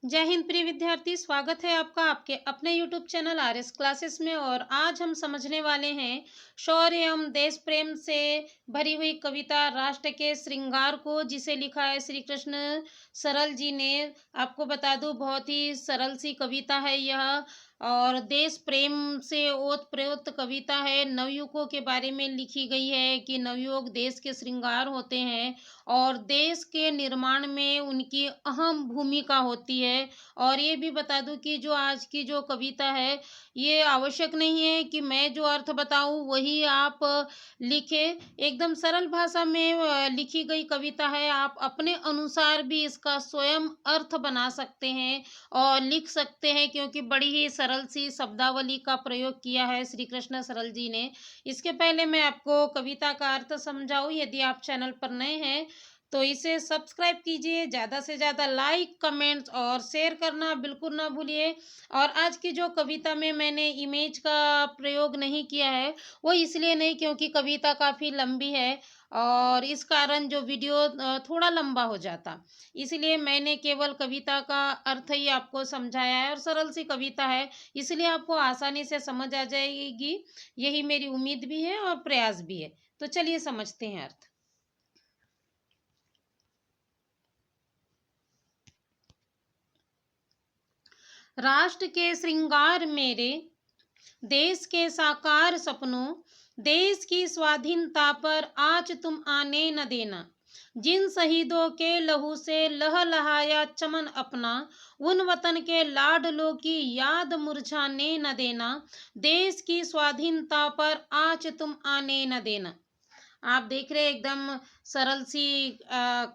जय हिंद प्रिय विद्यार्थी, स्वागत है आपका आपके अपने YouTube चैनल आरएस क्लासेस में। और आज हम समझने वाले हैं शौर्य एवं देश प्रेम से भरी हुई कविता राष्ट्र के श्रृंगार को, जिसे लिखा है श्री कृष्ण सरल जी ने। आपको बता दूं, बहुत ही सरल सी कविता है यह और देश प्रेम से ओतप्रोत कविता है। नवयुवकों के बारे में लिखी गई है कि नवयुवक देश के श्रृंगार होते हैं और देश के निर्माण में उनकी अहम भूमिका होती है। और ये भी बता दूं कि जो आज की जो कविता है, ये आवश्यक नहीं है कि मैं जो अर्थ बताऊं वही आप लिखें। एकदम सरल भाषा में लिखी गई कविता है। आप अपने अनुसार भी इसका स्वयं अर्थ बना सकते हैं और लिख सकते हैं, क्योंकि बड़ी ही सरल सी शब्दावली का प्रयोग किया है श्री कृष्ण सरल जी ने। इसके पहले मैं आपको कविता का अर्थ समझाऊं। यदि आप चैनल पर नए हैं तो इसे सब्सक्राइब कीजिए, ज़्यादा से ज़्यादा लाइक, कमेंट्स और शेयर करना बिल्कुल ना भूलिए। और आज की जो कविता में मैंने इमेज का प्रयोग नहीं किया है, वो इसलिए नहीं क्योंकि कविता काफ़ी लंबी है और इस कारण जो वीडियो थोड़ा लंबा हो जाता। इसलिए मैंने केवल कविता का अर्थ ही आपको समझाया है और सरल सी कविता है, इसलिए आपको आसानी से समझ आ जाएगी। यही मेरी उम्मीद भी है और प्रयास भी है। तो चलिए समझते हैं अर्थ। राष्ट्र के श्रृंगार मेरे, देश के साकार सपनों, देश की स्वाधीनता पर आज तुम आने न देना। जिन शहीदों के लहू से लहलहाया चमन अपना, उन वतन के लाडलों की याद मुरझाने न देना। देश की स्वाधीनता पर आज तुम आने न देना। आप देख रहे हैं, एकदम सरल सी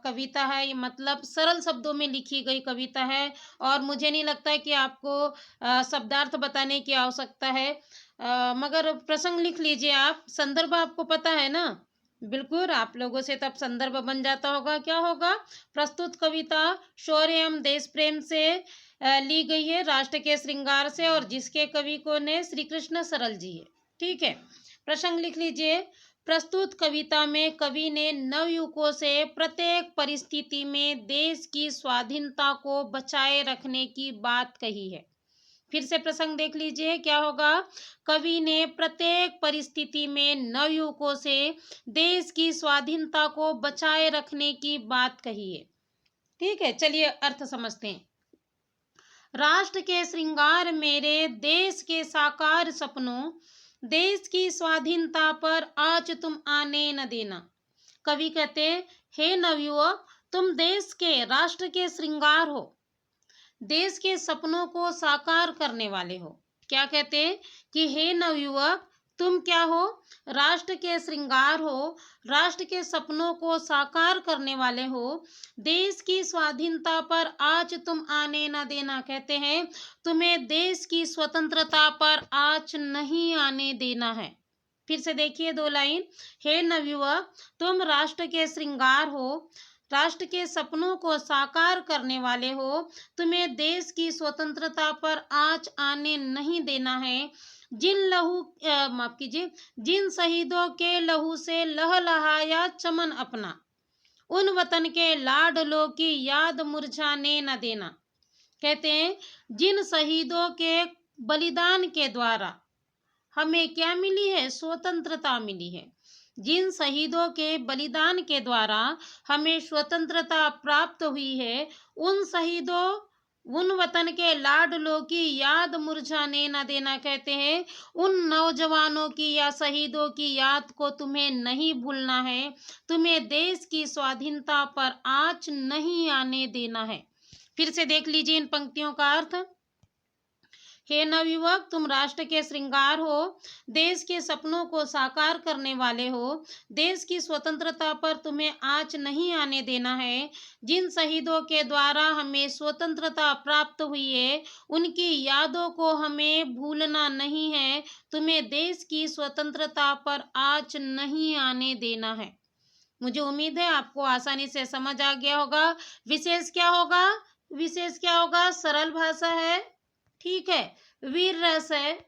कविता है। ये मतलब सरल शब्दों में लिखी गई कविता है और मुझे नहीं लगता है कि आपको शब्दार्थ बताने की आवश्यकता है। मगर प्रसंग लिख लीजिए आप। संदर्भ आपको पता है ना? बिल्कुल, आप लोगों से तब संदर्भ बन जाता होगा। क्या होगा? प्रस्तुत कविता शौर्य एवं देश प्रेम से ली गई है, राष्ट्र के श्रृंगार से, और जिसके कवि को ने श्री कृष्ण सरल जी है। ठीक है, प्रसंग लिख लीजिए। प्रस्तुत कविता में कवि ने नवयुवकों से प्रत्येक परिस्थिति में देश की स्वाधीनता को बचाए रखने की बात कही है। फिर से प्रसंग देख लीजिए, क्या होगा? कवि ने प्रत्येक परिस्थिति में नवयुवकों से देश की स्वाधीनता को बचाए रखने की बात कही है। ठीक है, चलिए अर्थ समझते हैं। राष्ट्र के श्रृंगार मेरे, देश के साकार सपनों, देश की स्वाधीनता पर आज तुम आने न देना। कवि कहते, हे नवयुवक, तुम देश के, राष्ट्र के श्रृंगार हो, देश के सपनों को साकार करने वाले हो। क्या कहते हैं कि हे नवयुवक, तुम क्या हो? राष्ट्र के श्रृंगार हो, राष्ट्र के सपनों को साकार करने वाले हो। देश की स्वाधीनता पर आज तुम आने न देना। कहते हैं तुम्हें देश की स्वतंत्रता पर आज नहीं आने देना है। फिर से देखिए दो लाइन। हे नवयुवक, तुम राष्ट्र के श्रृंगार हो, राष्ट्र के सपनों को साकार करने वाले हो। तुम्हें देश की स्वतंत्रता पर आज आने नहीं देना है। माफ कीजिए, जिन शहीदों के लहू से लहलहाया चमन अपना, उन वतन के लाडलों की याद मुरझाने न देना। कहते हैं जिन शहीदों के बलिदान के द्वारा हमें क्या मिली है? स्वतंत्रता मिली है। जिन शहीदों के बलिदान के द्वारा हमें स्वतंत्रता प्राप्त हुई है, उन शहीदों, उन वतन के लाडलों की याद मुरझाने न देना। कहते हैं उन नौजवानों की या शहीदों की याद को तुम्हें नहीं भूलना है। तुम्हें देश की स्वाधीनता पर आँच नहीं आने देना है। फिर से देख लीजिए इन पंक्तियों का अर्थ। हे नवयुवक, तुम राष्ट्र के श्रृंगार हो, देश के सपनों को साकार करने वाले हो। देश की स्वतंत्रता पर तुम्हें आँच नहीं आने देना है। जिन शहीदों के द्वारा हमें स्वतंत्रता प्राप्त हुई है, उनकी यादों को हमें भूलना नहीं है। तुम्हें देश की स्वतंत्रता पर आँच नहीं आने देना है। मुझे उम्मीद है आपको आसानी से समझ आ गया होगा। विशेष क्या होगा? विशेष क्या होगा? सरल भाषा है, ठीक है, वीर रस है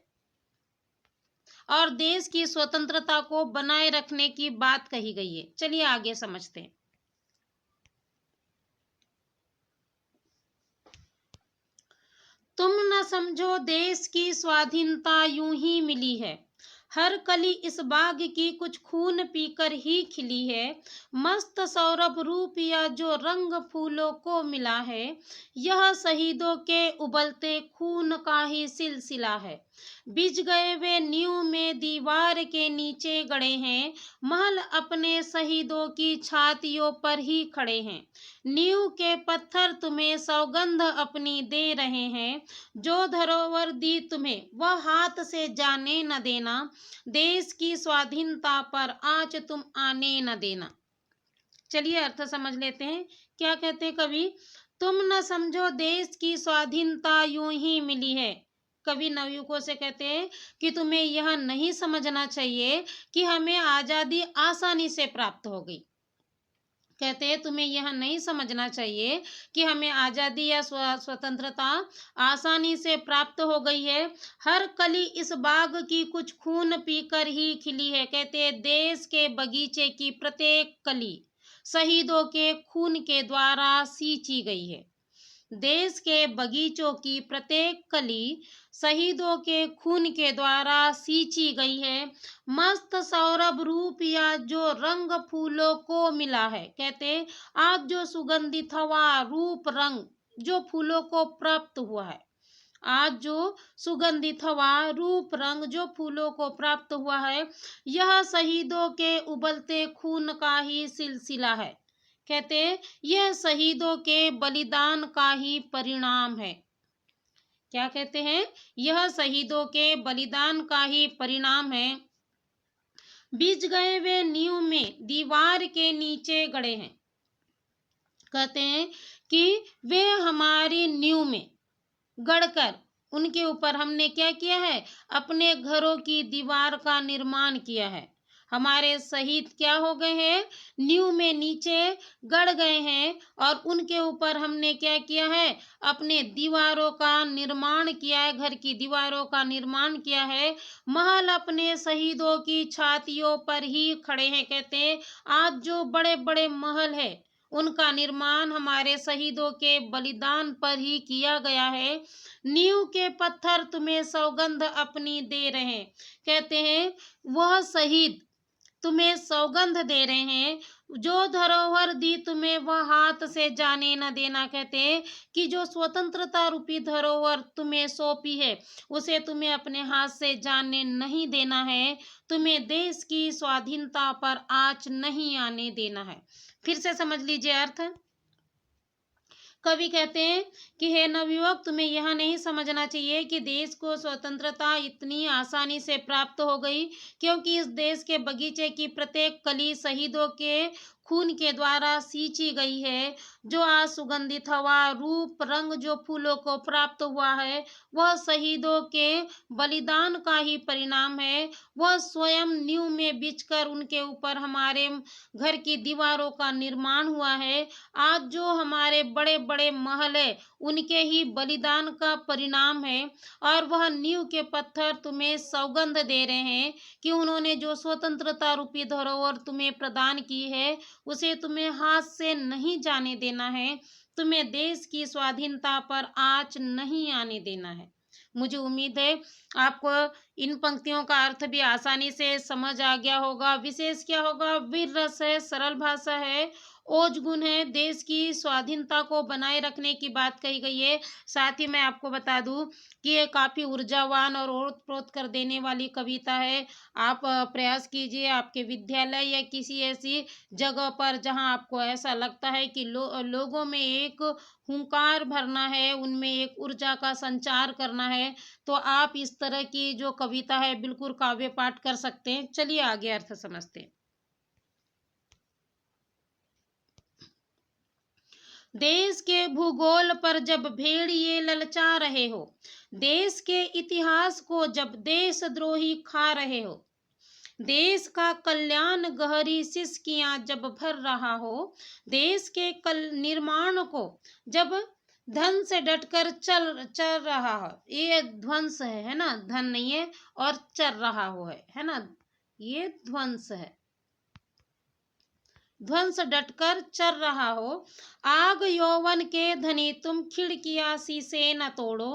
और देश की स्वतंत्रता को बनाए रखने की बात कही गई है। चलिए आगे समझते हैं। न समझो देश की स्वाधीनता यूं ही मिली है, हर कली इस बाग की कुछ खून पीकर ही खिली है। मस्त सौरभ रूप या जो रंग फूलों को मिला है, यह शहीदों के उबलते खून का ही सिलसिला है। बिछ गए वे नींव में दीवार के नीचे गड़े हैं, महल अपने शहीदों की छातियों पर ही खड़े हैं। नींव के पत्थर तुम्हें सौगंध अपनी दे रहे हैं, जो धरोहर दी तुम्हें वह हाथ से जाने न देना, देश की स्वाधीनता पर आँच तुम आने न देना। चलिए अर्थ समझ लेते हैं। क्या कहते हैं कवि? तुम न समझो देश की स्वाधीनता यूं ही मिली है। कवि नवयुवकों से कहते हैं कि तुम्हें यह नहीं समझना चाहिए कि हमें आजादी आसानी से प्राप्त हो गई। कहते हैं तुम्हें यह नहीं समझना चाहिए कि हमें आजादी या स्वतंत्रता आसानी से प्राप्त हो गई है। हर कली इस बाग की कुछ खून पीकर ही खिली है। कहते हैं देश के बगीचे की प्रत्येक कली शहीदों के खून के द्वारा सींची गई है। देश के बगीचों की प्रत्येक कली शहीदों के खून के द्वारा सींची गई है। मस्त सौरभ रूप या जो रंग फूलों को मिला है। कहते आज जो सुगंधित हवा रूप रंग जो फूलों को प्राप्त हुआ है, आज जो सुगंधित हवा रूप रंग जो फूलों को प्राप्त हुआ है, यह शहीदों के उबलते खून का ही सिलसिला है। कहते यह शहीदों के बलिदान का ही परिणाम है। क्या कहते हैं? यह शहीदों के बलिदान का ही परिणाम है। बिछ गए वे नींव में दीवार के नीचे गड़े हैं। कहते हैं कि वे हमारी नींव में गड़कर उनके ऊपर हमने क्या किया है? अपने घरों की दीवार का निर्माण किया है। हमारे शहीद क्या हो गए हैं? नींव में नीचे गड़ गए हैं और उनके ऊपर हमने क्या किया है? अपने दीवारों का निर्माण किया है, घर की दीवारों का निर्माण किया है। महल अपने शहीदों की छातियों पर ही खड़े हैं। कहते हैं आज जो बड़े बड़े महल है, उनका निर्माण हमारे शहीदों के बलिदान पर ही किया गया है। नींव के पत्थर तुम्हें सौगंध अपनी दे रहे हैं। कहते हैं वह शहीद तुम्हें सौगंध दे रहे हैं, जो धरोहर दी तुम्हें वह हाथ से जाने न देना। कहते हैं कि जो स्वतंत्रता रूपी धरोहर तुम्हें सौंपी है, उसे तुम्हें अपने हाथ से जाने नहीं देना है। तुम्हें देश की स्वाधीनता पर आँच नहीं आने देना है। फिर से समझ लीजिए अर्थ। कवि कहते हैं कि हे नवयुवक, तुम्हें यह नहीं समझना चाहिए कि देश को स्वतंत्रता इतनी आसानी से प्राप्त हो गई, क्योंकि इस देश के बगीचे की प्रत्येक कली शहीदों के खून के द्वारा सींची गई है। जो आज सुगंधित हवा रूप रंग जो फूलों को प्राप्त हुआ है, वह शहीदों के बलिदान का ही परिणाम है। वह स्वयं नींव में बिछकर उनके ऊपर हमारे घर की दीवारों का निर्माण हुआ है। आज जो हमारे बड़े बड़े महल है, उनके ही बलिदान का परिणाम है। और वह नींव के पत्थर तुम्हें सौगंध दे रहे हैं कि उन्होंने जो स्वतंत्रता रूपी धरोहर तुम्हें प्रदान की है, उसे तुम्हें हाथ से नहीं जाने देना है। तुम्हें देश की स्वाधीनता पर आँच नहीं आने देना है। मुझे उम्मीद है आपको इन पंक्तियों का अर्थ भी आसानी से समझ आ गया होगा। विशेष क्या होगा? वीर रस है, सरल भाषा है, ओज गुण है, देश की स्वाधीनता को बनाए रखने की बात कही गई है। साथ ही मैं आपको बता दूं कि ये काफी ऊर्जावान और ओतप्रोत कर देने वाली कविता है। आप प्रयास कीजिए आपके विद्यालय या किसी ऐसी जगह पर जहां आपको ऐसा लगता है कि लोगों में एक हुंकार भरना है, उनमें एक ऊर्जा का संचार करना है, तो आप इस तरह की जो कविता है बिल्कुल काव्य पाठ कर सकते हैं। चलिए आगे अर्थ समझते हैं। देश के भूगोल पर जब भेड़िए ललचा रहे हो, देश के इतिहास को जब देशद्रोही खा रहे हो, देश का कल्याण गहरी सिसकियां जब भर रहा हो, देश के निर्माण को जब धन से डटकर चल रहा हो, ये ध्वंस है ना, धन नहीं है, और चल रहा हो है ना, ये ध्वंस है। ध्वंस डटकर चल रहा हो। आग यौवन के धनी तुम खिड़कियां शीशे न तोड़ो,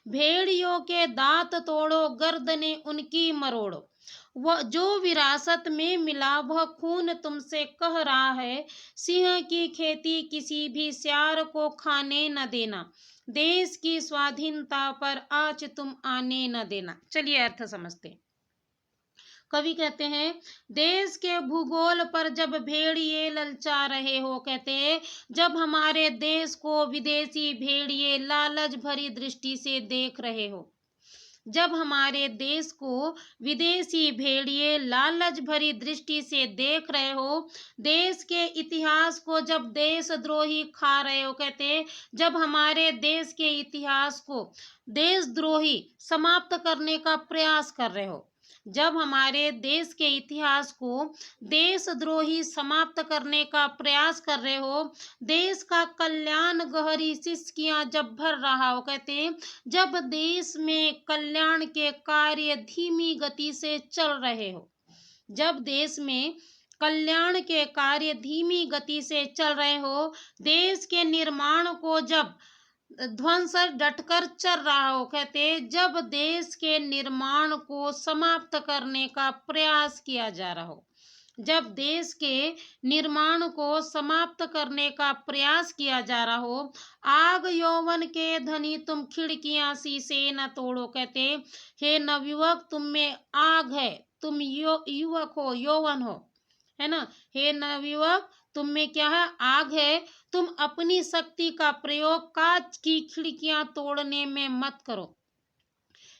भेड़ियों के दांत तोड़ो गर्दने उनकी मरोड़ो। वह जो विरासत में मिला वह खून तुमसे कह रहा है, सिंह की खेती किसी भी सियार को खाने न देना, देश की स्वाधीनता पर आँच तुम आने न देना। चलिए अर्थ समझते हैं। कवि कहते हैं, देश के भूगोल पर जब भेड़िए ललचा रहे हो, कहते हैं जब हमारे देश को विदेशी भेड़िए लालच भरी दृष्टि से देख रहे हो, जब हमारे देश को विदेशी भेड़िए लालच भरी दृष्टि से देख रहे हो, देश के इतिहास को जब देशद्रोही खा रहे हो, कहते जब हमारे देश के इतिहास को देशद्रोही समाप्त करने का प्रयास कर रहे हो, जब हमारे देश के इतिहास को देशद्रोही समाप्त करने का प्रयास कर रहे हो, देश का कल्याण गहरी सिसकियां जब भर रहा हो, कहते जब देश में कल्याण के कार्य धीमी गति से चल रहे हो, जब देश में कल्याण के कार्य धीमी गति से चल रहे हो, देश के निर्माण को जब ध्वंस डटकर चल रहा हो, कहते जब देश के निर्माण को समाप्त करने का प्रयास किया जा रहा हो, जब देश के निर्माण को समाप्त करने का प्रयास किया जा रहा हो, आग यौवन के धनी तुम खिड़कियां शीशे न तोड़ो, कहते हे नवयुवक तुम में आग है, तुम युवक हो, यौवन हो, है ना। हे नवयुवक तुम में क्या है, आग है, तुम अपनी शक्ति का प्रयोग कांच की खिड़कियां तोड़ने में मत करो।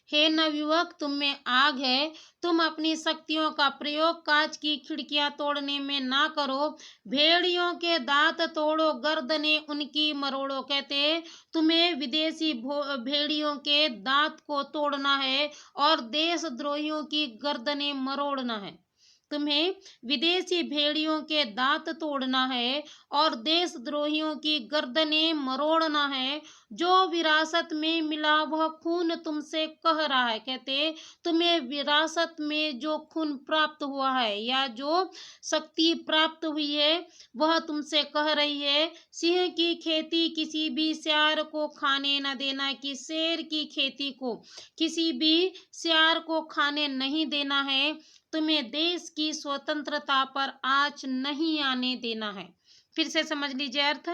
हे नवयुवक तुम में आग है, तुम अपनी शक्तियों का प्रयोग कांच की खिड़कियां तोड़ने में ना करो। भेड़ियों के दांत तोड़ो गर्दने उनकी मरोड़ो, कहते तुम्हें विदेशी भेड़ियों के दांत को तोड़ना है और देशद्रोहियों की गर्दनें मरोड़ना है। तुम्हें विदेशी भेड़ियों के दांत तोड़ना है और देशद्रोहियों की गर्दनें मरोड़ना है। जो विरासत में मिला वह खून तुमसे कह रहा है, कहते तुम्हें विरासत में जो खून प्राप्त हुआ है या जो शक्ति प्राप्त हुई है वह तुमसे कह रही है, सिंह की खेती किसी भी सियार को खाने न देना, कि शेर की खेती को किसी भी सियार को खाने नहीं देना है, तुम्हें देश की स्वतंत्रता पर आँच नहीं आने देना है। फिर से समझ लीजिए अर्थ।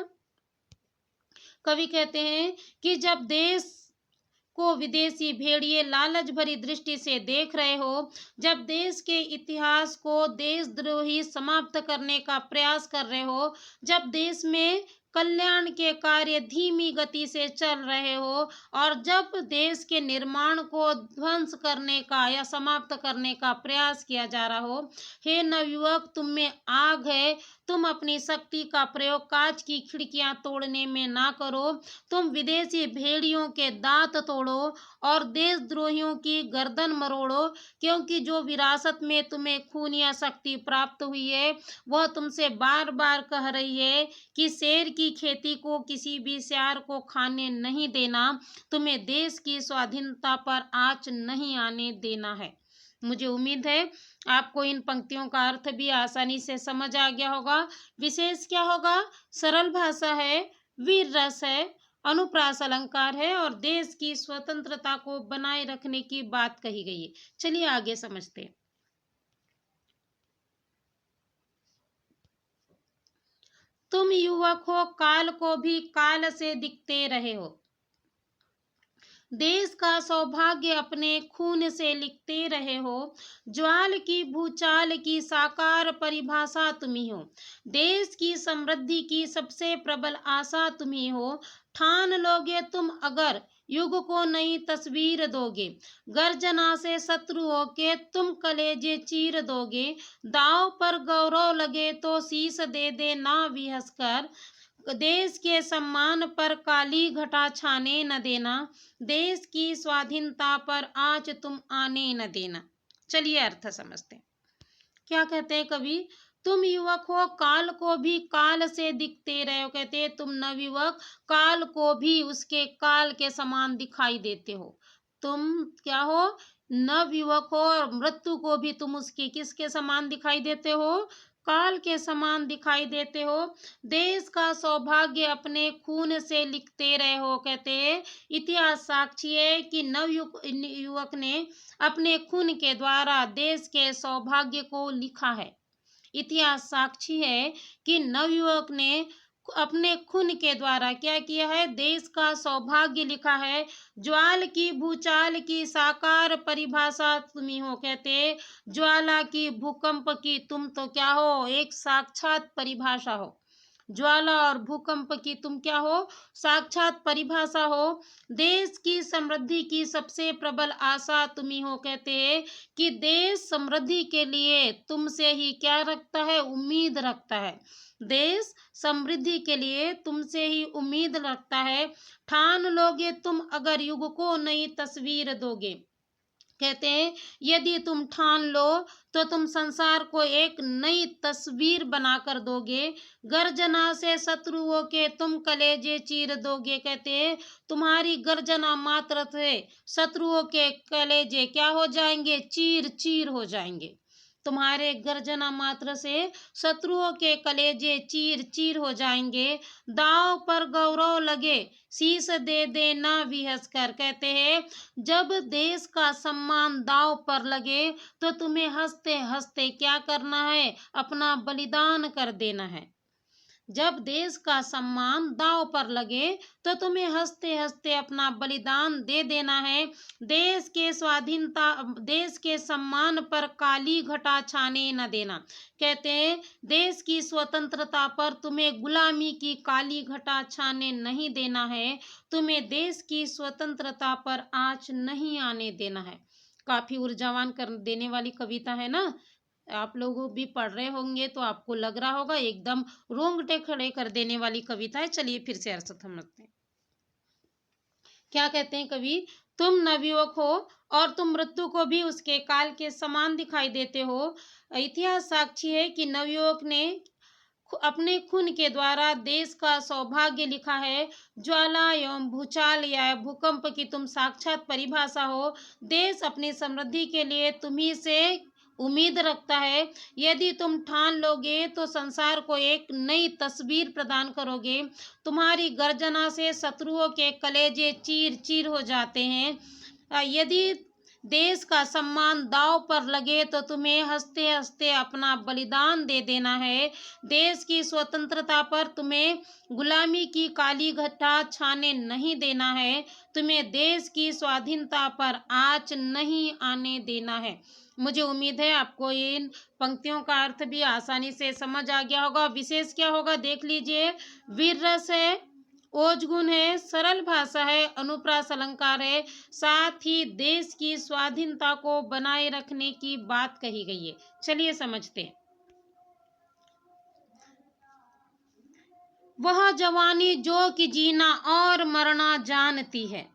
कवि कहते हैं कि जब देश को विदेशी भेड़िए लालच भरी दृष्टि से देख रहे हो, जब देश के इतिहास को देशद्रोही समाप्त करने का प्रयास कर रहे हो, जब देश में कल्याण के कार्य धीमी गति से चल रहे हो और जब देश के निर्माण को ध्वंस करने का या समाप्त करने का प्रयास किया जा रहा हो, हे नवयुवक तुम में आग है, तुम अपनी शक्ति का प्रयोग कांच की खिड़कियां तोड़ने में ना करो, तुम विदेशी भेड़ियों के दांत तोड़ो और देशद्रोहियों की गर्दन मरोड़ो, क्योंकि जो विरासत में तुम्हें खून या शक्ति प्राप्त हुई है वह तुमसे बार बार कह रही है कि शेर की खेती को किसी भी सियार को खाने नहीं देना, तुम्हें देश की स्वाधीनता पर आँच नहीं आने देना है। मुझे उम्मीद है आपको इन पंक्तियों का अर्थ भी आसानी से समझ आ गया होगा। विशेष क्या होगा, सरल भाषा है, वीर रस है, अनुप्रास अलंकार है और देश की स्वतंत्रता को बनाए रखने की बात कही गई है। चलिए आगे समझते हैं। तुम युवक हो, काल को भी काल से दिखते रहे हो, देश का सौभाग्य अपने खून से लिखते रहे हो, ज्वाल की भूचाल की साकार परिभाषा तुम्ही हो, देश की समृद्धि की सबसे प्रबल आशा तुम्ही हो, ठान लोगे तुम अगर युग को नई तस्वीर दोगे, गर्जना से शत्रुओं के तुम कलेजे चीर दोगे, दाव पर गौरव लगे तो शीश दे दे ना विहस कर, देश के सम्मान पर काली घटा छाने न देना, देश की स्वाधीनता पर आँच तुम आने न देना। चलिए अर्थ समझते हैं। क्या कहते हैं कवि, तुम युवक हो, काल को भी काल से दिखते रहे हो, कहते हैं तुम नवयुवक काल को भी उसके काल के समान दिखाई देते हो। तुम क्या हो, नवयुवक हो और मृत्यु को भी तुम उसकी किसके समान दिखाई देते हो, काल के समान दिखाई देते हो। देश का सौभाग्य अपने खून से लिखते रहे हो। कहते हैं इतिहास साक्षी है कि युवक ने अपने खून के द्वारा देश के सौभाग्य को लिखा है। इतिहास साक्षी है कि नवयुवक ने अपने खून के द्वारा क्या किया है, देश का सौभाग्य लिखा है। ज्वाल की भूचाल की साकार परिभाषा तुम ही हो। कहते ज्वाला की भूकंप की तुम तो क्या हो, एक साक्षात परिभाषा हो। ज्वाला और भूकंप की तुम क्या हो, साक्षात परिभाषा हो। देश की समृद्धि की सबसे प्रबल आशा तुम ही हो। कहते हैं कि देश समृद्धि के लिए तुमसे ही क्या रखता है, उम्मीद रखता है। देश समृद्धि के लिए तुमसे ही उम्मीद रखता है। ठान लोगे तुम अगर युग को नई तस्वीर दोगे। कहते हैं यदि तुम ठान लो तो तुम संसार को एक नई तस्वीर बनाकर दोगे। गर्जना से शत्रुओं के तुम कलेजे चीर दोगे। कहते हैं तुम्हारी गर्जना मात्र से शत्रुओं के कलेजे क्या हो जाएंगे, चीर चीर हो जाएंगे। तुम्हारे गर्जना मात्र से शत्रुओं के कलेजे चीर चीर हो जाएंगे। दांव पर गौरव लगे शीश दे देना भी हंसकर। कहते हैं जब देश का सम्मान दांव पर लगे तो तुम्हें हंसते हंसते क्या करना है, अपना बलिदान कर देना है। जब देश का सम्मान दांव पर लगे तो तुम्हें हंसते हंसते अपना बलिदान दे देना है। देश के स्वाधीनता, देश के सम्मान पर काली घटा छाने न देना। कहते हैं देश की स्वतंत्रता पर तुम्हें गुलामी की काली घटा छाने नहीं देना है। तुम्हें देश की स्वतंत्रता पर आंच नहीं आने देना है। काफी ऊर्जावान कर देने वाली कविता है ना। आप लोग भी पढ़ रहे होंगे तो आपको लग रहा होगा एकदम रोंगटे खड़े कर देने वाली कविता है। चलिए फिर से अर्थ समझते हैं। क्या कहते हैं कवि, तुम नवयुवक हो और तुम मृत्यु को भी उसके काल के समान दिखाई देते हो। इतिहास साक्षी है कि नवयुवक ने अपने खून के द्वारा देश का सौभाग्य लिखा है। ज्वाला एवं भूचाल या भूकंप की तुम साक्षात परिभाषा हो। देश अपनी समृद्धि के लिए तुम्ही से उम्मीद रखता है। यदि तुम ठान लोगे तो संसार को एक नई तस्वीर प्रदान करोगे। तुम्हारी गर्जना से शत्रुओं के कलेजे चीर चीर हो जाते हैं। यदि देश का सम्मान दांव पर लगे तो तुम्हें हंसते हंसते अपना बलिदान दे देना है। देश की स्वतंत्रता पर तुम्हें गुलामी की काली घटा छाने नहीं देना है। तुम्हें देश की स्वाधीनता पर आंच नहीं आने देना है। मुझे उम्मीद है आपको इन पंक्तियों का अर्थ भी आसानी से समझ आ गया होगा। विशेष क्या होगा देख लीजिए, वीर रस है, ओज गुण है, सरल भाषा है, अनुप्रास अलंकार है, साथ ही देश की स्वाधीनता को बनाए रखने की बात कही गई है। चलिए समझते हैं। वह जवानी जो कि जीना और मरना जानती है,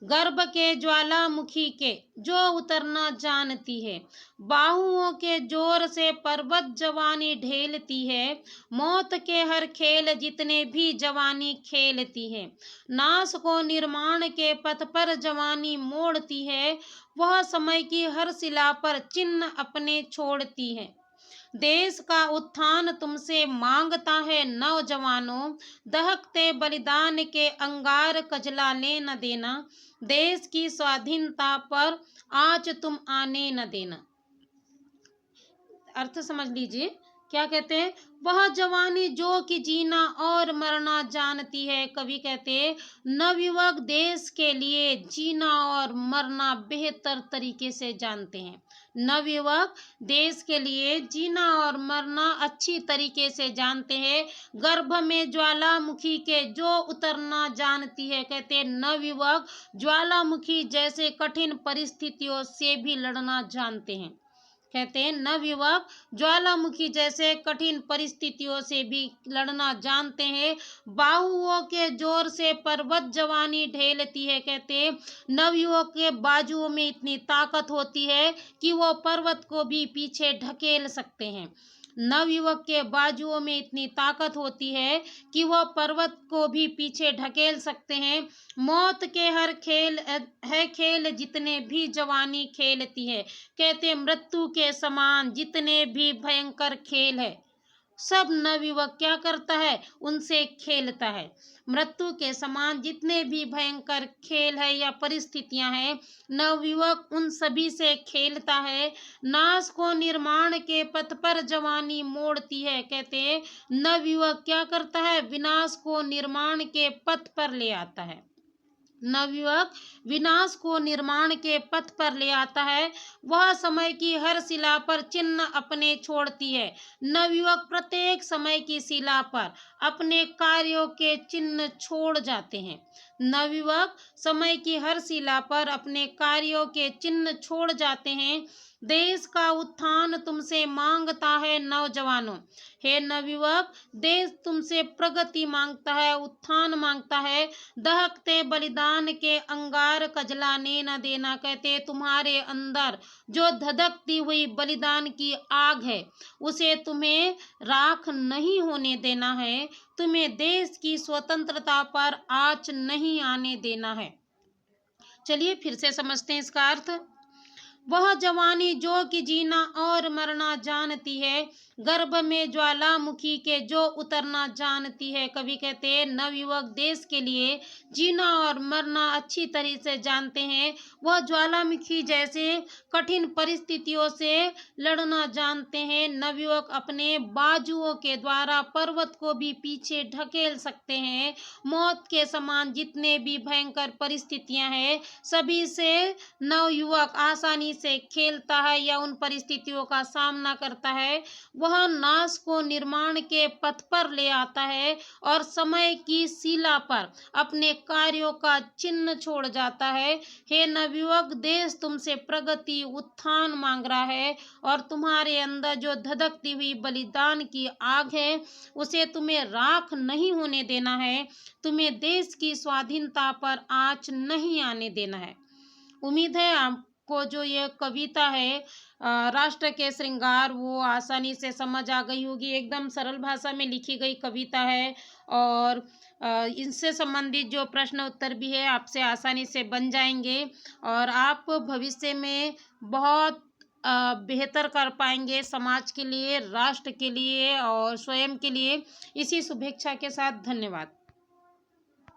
गर्भ के ज्वालामुखी के जो उतरना जानती है। बाहुओं के जोर से पर्वत जवानी ढेलती है। मौत के हर खेल जितने भी जवानी खेलती है। नाश को निर्माण के पथ पर जवानी मोड़ती है। वह समय की हर शिला पर चिन्ह अपने छोड़ती है। देश का उत्थान तुमसे मांगता है नौजवानों। दहकते बलिदान के अंगार कजलाने न देना। देश की स्वाधीनता पर आंच तुम आने न देना। अर्थ समझ लीजिए। क्या कहते हैं, वह जवानी जो कि जीना और मरना जानती है। कवि कहते हैं नवयुवक देश के लिए जीना और मरना बेहतर तरीके से जानते हैं। नवयुवक देश के लिए जीना और मरना अच्छी तरीके से जानते हैं। गर्भ में ज्वालामुखी के जो उतरना जानती है। कहते हैं नवयुवक ज्वालामुखी जैसे कठिन परिस्थितियों से भी लड़ना जानते हैं। कहते हैं नवयुवक ज्वालामुखी जैसे कठिन परिस्थितियों से भी लड़ना जानते हैं। बाहुओं के जोर से पर्वत जवानी ढेलती है। कहते हैं नवयुवक के बाजुओं में इतनी ताकत होती है कि वो पर्वत को भी पीछे ढकेल सकते हैं। नवयुवक के बाजुओं में इतनी ताकत होती है कि वह पर्वत को भी पीछे ढकेल सकते हैं। मौत के हर खेल है खेल जितने भी जवानी खेलती है। कहते मृत्यु के समान जितने भी भयंकर खेल है सब नवयुवक क्या करता है, उनसे खेलता है। मृत्यु के समान जितने भी भयंकर खेल है या परिस्थितियां हैं, नवयुवक उन सभी से खेलता है। नाश को निर्माण के पथ पर जवानी मोड़ती है। कहते हैं नवयुवक क्या करता है, विनाश को निर्माण के पथ पर ले आता है। नवयुवक विनाश को निर्माण के पथ पर ले आता है। वह समय की हर शिला पर चिन्ह अपने छोड़ती है। नवयुवक प्रत्येक समय की शिला पर अपने कार्यों के चिन्ह छोड़ जाते हैं। नवयुवक समय की हर शिला पर अपने कार्यों के चिन्ह छोड़ जाते हैं। देश का उत्थान तुमसे मांगता है नौजवानों। हे नवयुवक, देश तुमसे प्रगति मांगता है, उत्थान मांगता है। दहकते बलिदान के अंगार कजलाने न देना। कहते तुम्हारे अंदर जो धधकती हुई बलिदान की आग है, उसे तुम्हें राख नहीं होने देना है। तुम्हें देश की स्वतंत्रता पर आँच नहीं आने देना है। चलिए फिर से समझते हैं इसका अर्थ। वह जवानी जो कि जीना और मरना जानती है, गर्भ में ज्वालामुखी के जो उतरना जानती है। कवि कहते हैं नवयुवक देश के लिए जीना और मरना अच्छी तरह से जानते हैं। वह ज्वालामुखी जैसे कठिन परिस्थितियों से लड़ना जानते हैं। नवयुवक अपने बाजुओं के द्वारा पर्वत को भी पीछे ढकेल सकते हैं। मौत के समान जितने भी भयंकर परिस्थितियां हैं, सभी से नवयुवक आसानी से खेलता है या उन परिस्थितियों का सामना करता है। वह नाश को निर्माण के पथ पर ले आता है और समय की शिला पर अपने कार्यों का चिन्ह छोड़ जाता है। हे नवयुवक, देश तुमसे प्रगति उत्थान मांग रहा है और तुम्हारे अंदर जो धधकती हुई बलिदान की आग है, उसे तुम्हें राख नहीं होने देना है। तुम्हें देश की स्वाधीनता पर आँच नहीं आने देना है। उम्मीद है आपको जो ये कविता है राष्ट्र के श्रृंगार, वो आसानी से समझ आ गई होगी। एकदम सरल भाषा में लिखी गई कविता है और इनसे संबंधित जो प्रश्न उत्तर भी है आपसे आसानी से बन जाएंगे और आप भविष्य में बहुत बेहतर कर पाएंगे समाज के लिए, राष्ट्र के लिए और स्वयं के लिए। इसी शुभेच्छा के साथ धन्यवाद।